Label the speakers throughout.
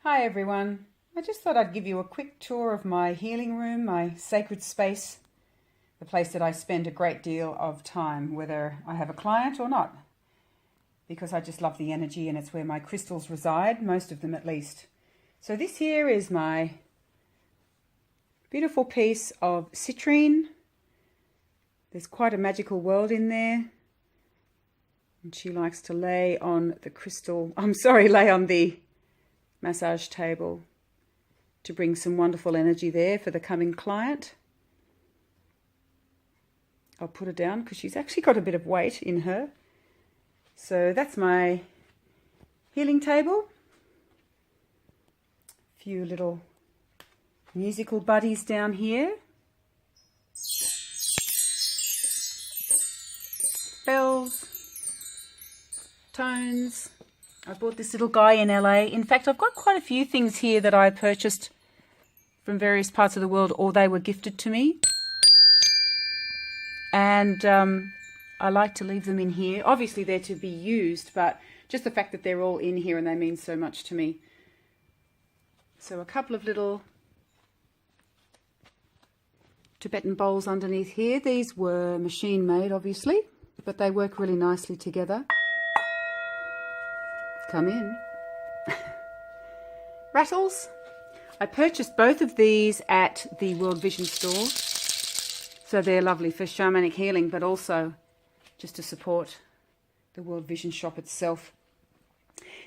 Speaker 1: Hi everyone. I just thought I'd give you a quick tour of my healing room, my sacred space, the place that I spend a great deal of time, whether I have a client or not, because I just love the energy and it's where my crystals reside, most of them at least. So this here is my beautiful piece of citrine. There's quite a magical world in there. And she likes to lay on the massage table to bring some wonderful energy there for the coming client. I'll put her down because she's actually got a bit of weight in her. So that's my healing table. A few little musical buddies down here. Bells, tones. I bought this little guy in LA. In fact, I've got quite a few things here that I purchased from various parts of the world or they were gifted to me. And I like to leave them in here. Obviously, they're to be used, but just the fact that they're all in here and they mean so much to me. So a couple of little Tibetan bowls underneath here. These were machine made, obviously, but they work really nicely together. Come in. Rattles. I purchased both of these at the World Vision store. So they're lovely for shamanic healing, but also just to support the World Vision shop itself.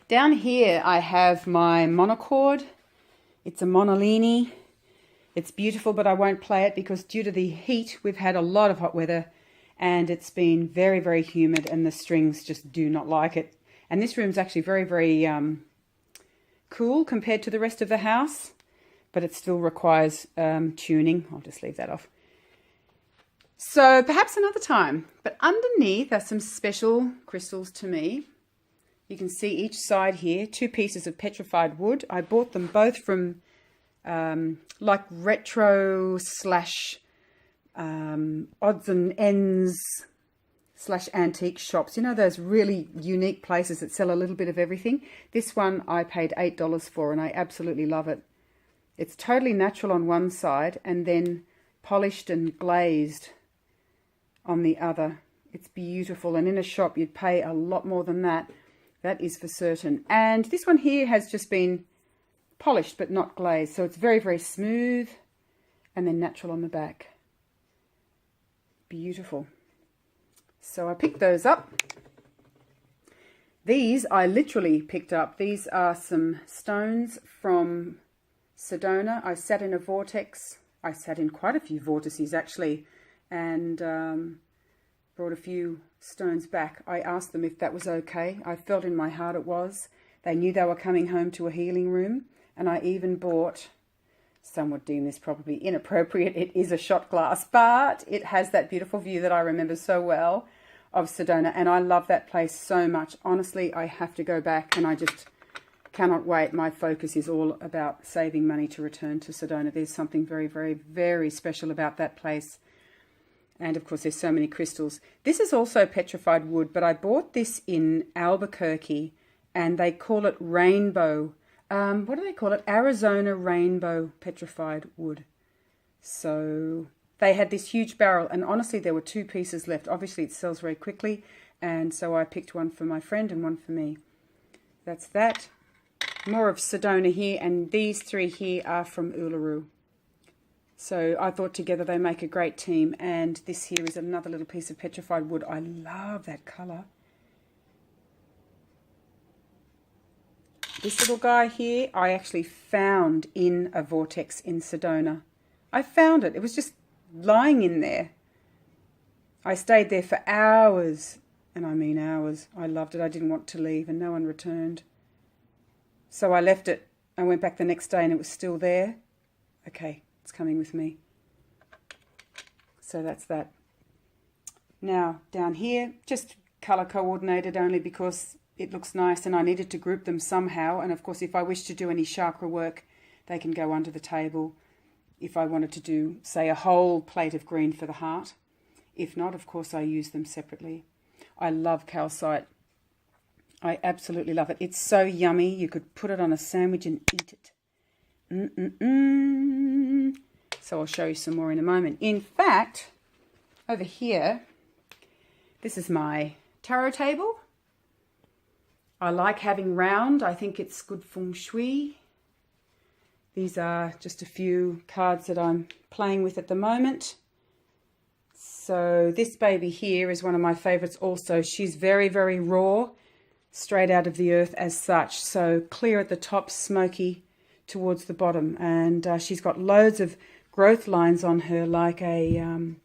Speaker 1: Down here I have my monochord. It's a monolini. It's beautiful, but I won't play it because due to the heat, we've had a lot of hot weather and it's been very, very humid and the strings just do not like it. And this room's actually very, very cool compared to the rest of the house, but it still requires tuning. I'll just leave that off. So perhaps another time. But underneath are some special crystals to me. You can see each side here, 2 pieces of petrified wood. I bought them both from like retro slash odds and ends / antique shops. You know, those really unique places that sell a little bit of everything. This one I paid $8 for and I absolutely love it. It's totally natural on one side and then polished and glazed on the other. It's beautiful, and in a shop you'd pay a lot more than that. That is for certain. And this one here has just been polished but not glazed, so it's very, very smooth and then natural on the back. Beautiful. So I picked those up. These I literally picked up. These are some stones from Sedona. I sat in a vortex. I sat in quite a few vortices actually, and brought a few stones back. I asked them if that was okay. I felt in my heart it was. They knew they were coming home to a healing room, and I even bought, some would deem this probably inappropriate, it is a shot glass, but it has that beautiful view that I remember so well of Sedona, and I love that place so much. Honestly, I have to go back and I just cannot wait. My focus is all about saving money to return to Sedona. There's something very, very, very special about that place. And of course, there's so many crystals. This is also petrified wood, but I bought this in Albuquerque and they call it rainbow. What do they call it? Arizona rainbow petrified wood. So they had this huge barrel, and honestly, there were 2 pieces left. Obviously, it sells very quickly, and so I picked one for my friend and one for me. That's that. More of Sedona here, and these 3 here are from Uluru. So I thought together they make a great team, and this here is another little piece of petrified wood. I love that colour. This little guy here, I actually found in a vortex in Sedona. I found it. It was just lying in there. I stayed there for hours, and I mean hours. I loved it. I didn't want to leave, and no one returned. So I left it. I went back the next day, and it was still there. Okay, it's coming with me. So that's that. Now, down here, just colour coordinated only because it looks nice and I needed to group them somehow. And of course, if I wish to do any chakra work, they can go under the table. If I wanted to do, say, a whole plate of green for the heart. If not, of course, I use them separately. I love calcite. I absolutely love it. It's so yummy. You could put it on a sandwich and eat it. So I'll show you some more in a moment. In fact, over here, this is my tarot table. I like having round. I think it's good feng shui. These are just a few cards that I'm playing with at the moment. So this baby here is one of my favorites also. She's very, very raw, straight out of the earth as such. So clear at the top, smoky towards the bottom. And she's got loads of growth lines on her, like a,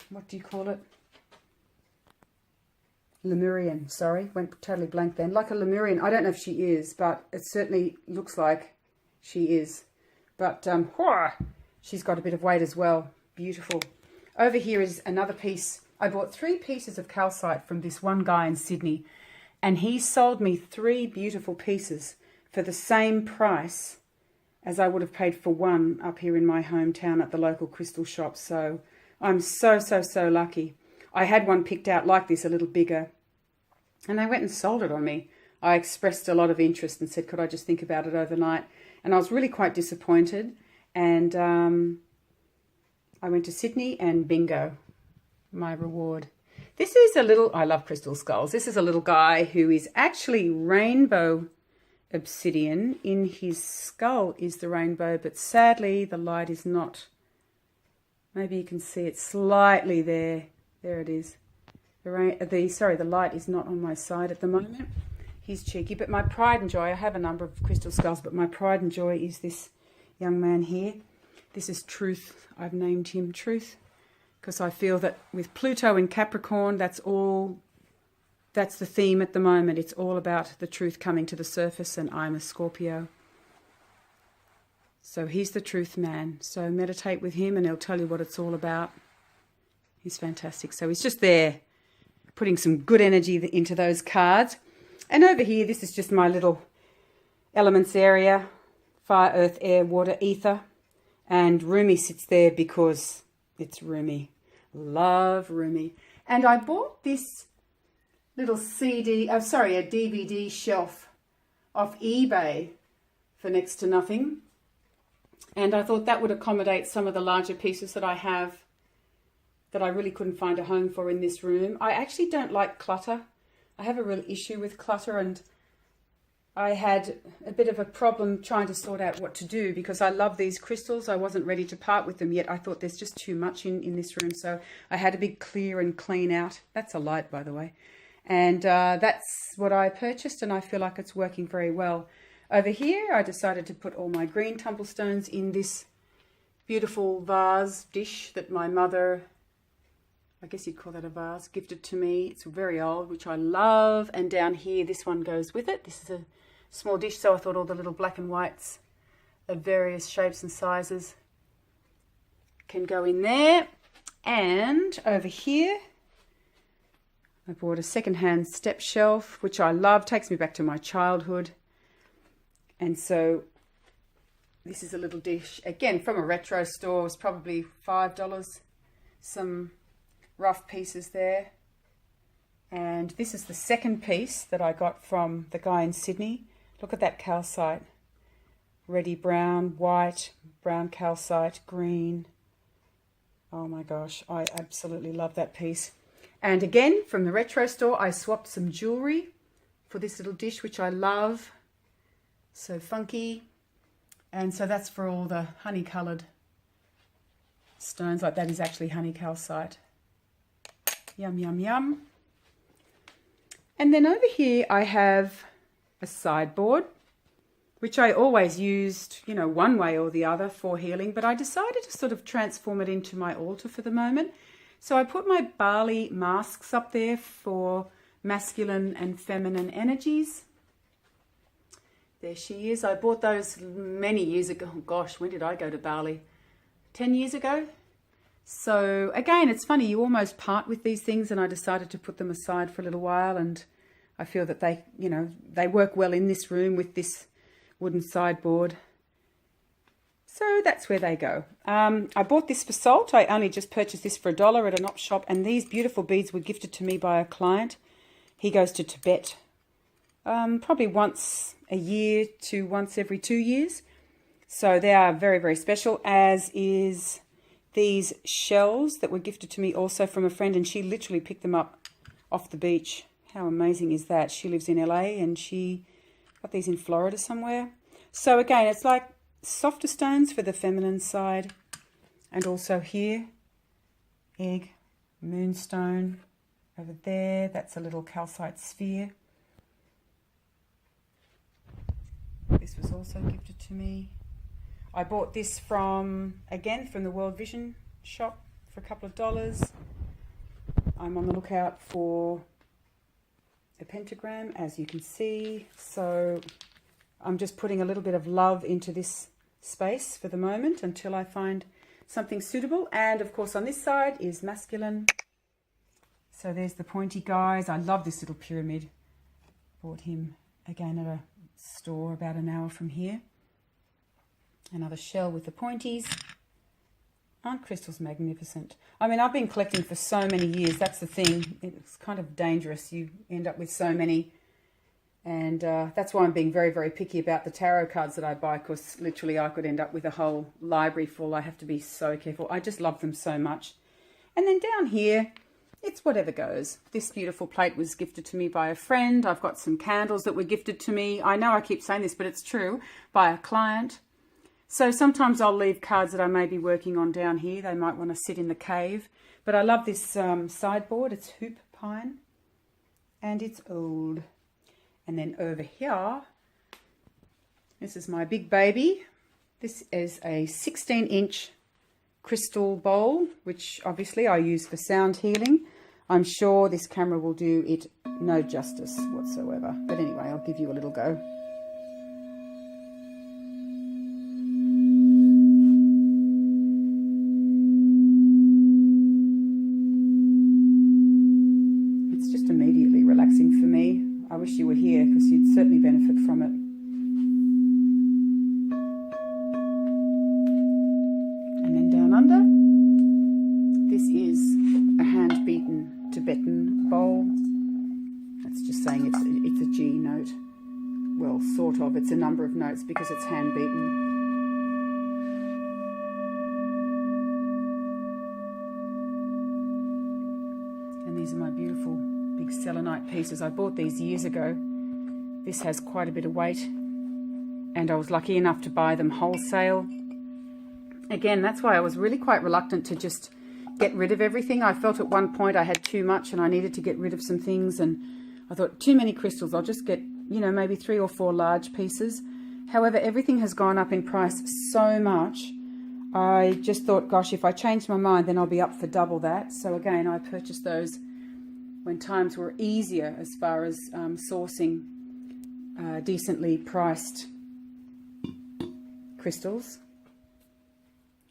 Speaker 1: what do you call it? Lemurian, sorry, went totally blank then. Like a Lemurian. I don't know if she is, but it certainly looks like she is. But she's got a bit of weight as well. Beautiful. Over here is another piece. I bought 3 pieces of calcite from this one guy in Sydney, and he sold me 3 beautiful pieces for the same price as I would have paid for one up here in my hometown at the local crystal shop. So I'm so lucky. I had one picked out like this, a little bigger, and they went and sold it on me. I expressed a lot of interest and said, could I just think about it overnight? And I was really quite disappointed. And I went to Sydney and bingo, my reward. This is a little, I love crystal skulls. This is a little guy who is actually rainbow obsidian. In his skull is the rainbow, but sadly the light is not. Maybe you can see it slightly there. There it is. The light is not on my side at the moment. He's cheeky, but my pride and joy, I have a number of crystal skulls, but my pride and joy is this young man here. This is Truth. I've named him Truth because I feel that with Pluto in Capricorn, that's the theme at the moment. It's all about the truth coming to the surface, and I'm a Scorpio. So he's the truth man. So meditate with him and he'll tell you what it's all about. He's fantastic. So he's just there putting some good energy into those cards. And over here, this is just my little elements area. Fire, earth, air, water, ether. And Rumi sits there because it's Rumi. Love Rumi. And I bought this little a DVD shelf off eBay for next to nothing. And I thought that would accommodate some of the larger pieces that I have that I really couldn't find a home for in this room. I actually don't like clutter. I have a real issue with clutter, and I had a bit of a problem trying to sort out what to do because I love these crystals. I wasn't ready to part with them yet. I thought there's just too much in this room. So I had a big clear and clean out. That's a light, by the way. And that's what I purchased, and I feel like it's working very well. Over here, I decided to put all my green tumblestones in this beautiful vase dish that my mother, I guess you'd call that a vase, gifted to me. It's very old, which I love. And down here, this one goes with it. This is a small dish, so I thought all the little black and whites of various shapes and sizes can go in there. And over here, I bought a second-hand step shelf, which I love. Takes me back to my childhood. And so this is a little dish, again, from a retro store. It was probably $5. Some rough pieces there. And this is the second piece that I got from the guy in Sydney. Look at that calcite. Reddy brown, white, brown calcite, green. Oh my gosh, I absolutely love that piece. And again, from the retro store, I swapped some jewelry for this little dish, which I love. So funky. And so that's for all the honey-coloured stones. Like that is actually honey calcite. Yum, yum, yum. And then over here I have a sideboard, which I always used, you know, one way or the other for healing, but I decided to sort of transform it into my altar for the moment. So I put my barley masks up there for masculine and feminine energies. There she is. I bought those many years ago. Oh gosh, when did I go to Bali? 10 years ago? So again, it's funny, you almost part with these things, and I decided to put them aside for a little while, and I feel that they, you know, they work well in this room with this wooden sideboard. So that's where they go. I bought this for salt. I only just purchased this for $1 at an op shop, and these beautiful beads were gifted to me by a client He goes to Tibet probably once a year to once every 2 years. So they are very, very special, as is these shells that were gifted to me also from a friend, and she literally picked them up off the beach. How amazing is that? She lives in LA and she got these in Florida somewhere. So again, it's like softer stones for the feminine side. And also here, egg, moonstone. Over there, that's a little calcite sphere. This was also gifted to me. I bought this again, from the World Vision shop for a couple of dollars. I'm on the lookout for a pentagram, as you can see. So I'm just putting a little bit of love into this space for the moment until I find something suitable. And of course on this side is masculine. So there's the pointy guys. I love this little pyramid. Bought him again at a store about an hour from here. Another shell with the pointies. Aren't crystals magnificent? I mean, I've been collecting for so many years. That's the thing. It's kind of dangerous. You end up with so many. And that's why I'm being very, very picky about the tarot cards that I buy, because literally I could end up with a whole library full. I have to be so careful. I just love them so much. And then down here, it's whatever goes. This beautiful plate was gifted to me by a friend. I've got some candles that were gifted to me. I know I keep saying this, but it's true, by a client. So sometimes I'll leave cards that I may be working on down here. They might want to sit in the cave. But I love this sideboard. It's hoop pine and it's old. And then over here, this is my big baby. This is a 16-inch crystal bowl, which obviously I use for sound healing. I'm sure this camera will do it no justice whatsoever. But anyway, I'll give you a little go. Immediately relaxing for me. I wish you were here, because you'd certainly benefit from it. And then down under, this is a hand-beaten Tibetan bowl. That's just saying it's a G note. Well, sort of. It's a number of notes because it's hand-beaten. And these are my beautiful big selenite pieces. I bought these years ago. This has quite a bit of weight, and I was lucky enough to buy them wholesale. Again, that's why I was really quite reluctant to just get rid of everything. I felt at one point I had too much and I needed to get rid of some things, and I thought, too many crystals, I'll just get, you know, maybe 3 or 4 large pieces. However, everything has gone up in price so much. I just thought, gosh, if I change my mind, then I'll be up for double that. So again, I purchased those when times were easier as far as sourcing decently priced crystals,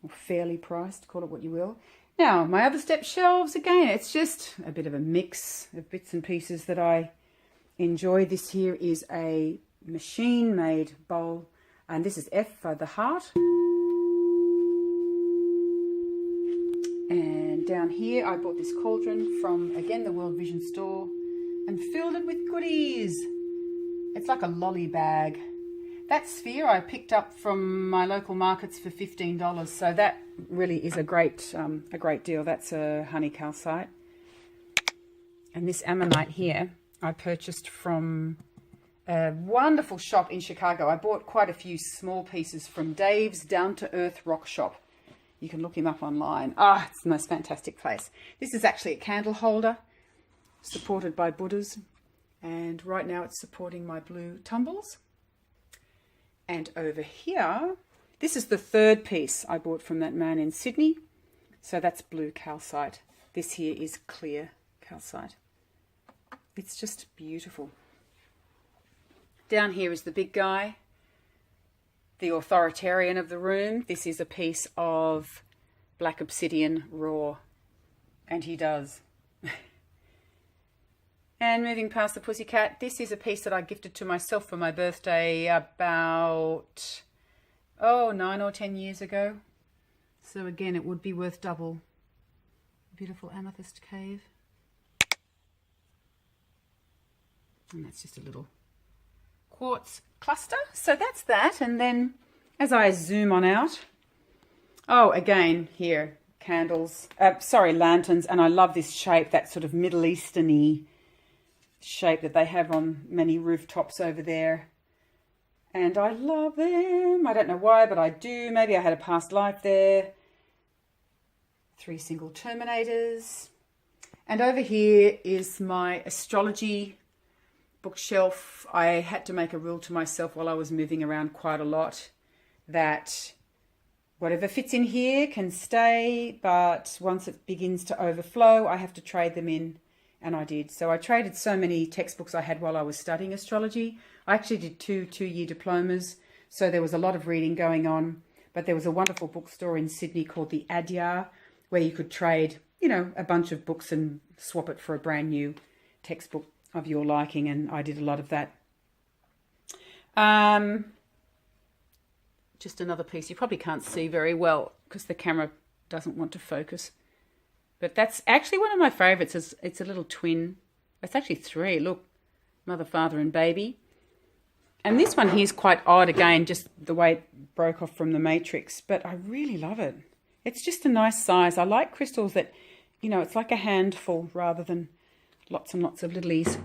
Speaker 1: or fairly priced, call it what you will. Now, my other step shelves, again, it's just a bit of a mix of bits and pieces that I enjoy. This here is a machine-made bowl, and this is F for the heart. And down here, I bought this cauldron from, again, the World Vision store, and filled it with goodies. It's like a lolly bag. That sphere I picked up from my local markets for $15, so that really is a great deal. That's a honey calcite. And this ammonite here, I purchased from a wonderful shop in Chicago. I bought quite a few small pieces from Dave's Down to Earth Rock Shop. You can look him up online. Ah, it's the most fantastic place. This is actually a candle holder supported by Buddhas. And right now it's supporting my blue tumbles. And over here, this is the third piece I bought from that man in Sydney. So that's blue calcite. This here is clear calcite. It's just beautiful. Down here is the big guy, the authoritarian of the room. This is a piece of black obsidian raw, and he does. And moving past the pussycat, this is a piece that I gifted to myself for my birthday about 9 or 10 years ago. So again, it would be worth double. Beautiful amethyst cave. And that's just a little quartz cluster. So that's that. And then as I zoom on out, oh, again, here, candles, lanterns. And I love this shape, that sort of Middle Eastern-y shape that they have on many rooftops over there. And I love them. I don't know why, but I do. Maybe I had a past life there. 3 single terminators. And over here is my astrology bookshelf. I had to make a rule to myself while I was moving around quite a lot that whatever fits in here can stay, but once it begins to overflow, I have to trade them in. And I did. So I traded so many textbooks I had while I was studying astrology. I actually did two-year diplomas, so there was a lot of reading going on. But there was a wonderful bookstore in Sydney called the Adyar, where you could trade, you know, a bunch of books and swap it for a brand new textbook of your liking, and I did a lot of that. Just another piece. You probably can't see very well because the camera doesn't want to focus. But that's actually one of my favourites. It's a little twin. It's actually 3. Look, mother, father and baby. And this one here is quite odd again, just the way it broke off from the matrix. But I really love it. It's just a nice size. I like crystals that, you know, it's like a handful rather than lots and lots of littlies.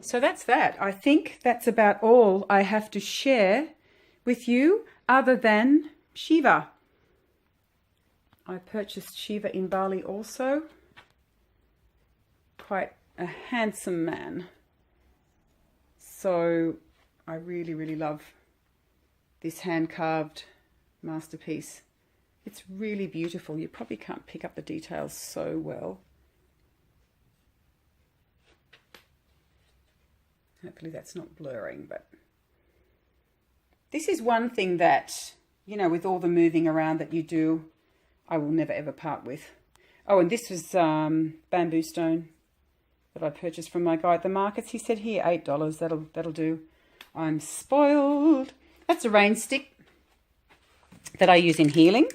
Speaker 1: So that's that. I think that's about all I have to share with you other than Shiva. I purchased Shiva in Bali also. Quite a handsome man. So I really, really love this hand-carved masterpiece. It's really beautiful. You probably can't pick up the details so well. Hopefully that's not blurring, but this is one thing that, you know, with all the moving around that you do, I will never ever part with. Oh, and this was bamboo stone that I purchased from my guy at the markets. He said here $8. That'll do. I'm spoiled. That's a rain stick that I use in healing.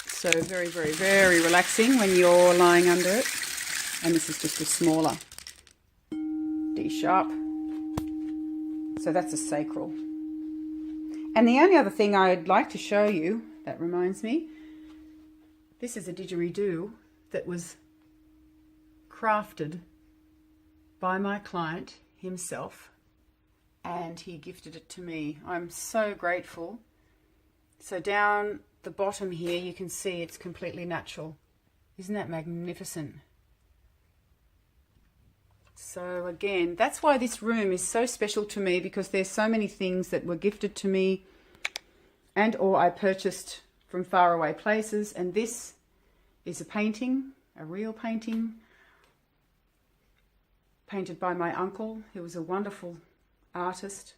Speaker 1: So very, very, very relaxing when you're lying under it. And this is just a smaller D sharp. So that's a sacral. And the only other thing I'd like to show you, that reminds me, this is a didgeridoo that was crafted by my client himself, and he gifted it to me. I'm so grateful. So down the bottom here, you can see it's completely natural. Isn't that magnificent? So again, that's why this room is so special to me, because there's so many things that were gifted to me and or I purchased from faraway places. And this is a painting, a real painting, painted by my uncle, who was a wonderful artist.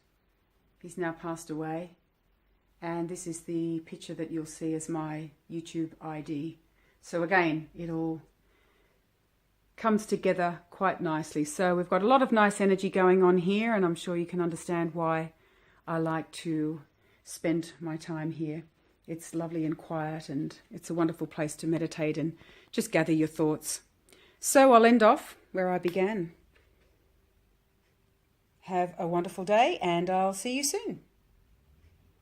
Speaker 1: He's now passed away. And this is the picture that you'll see as my YouTube ID. So again, it all comes together quite nicely. So we've got a lot of nice energy going on here, and I'm sure you can understand why I like to spend my time here. It's lovely and quiet, and it's a wonderful place to meditate and just gather your thoughts. So I'll end off where I began. Have a wonderful day, and I'll see you soon.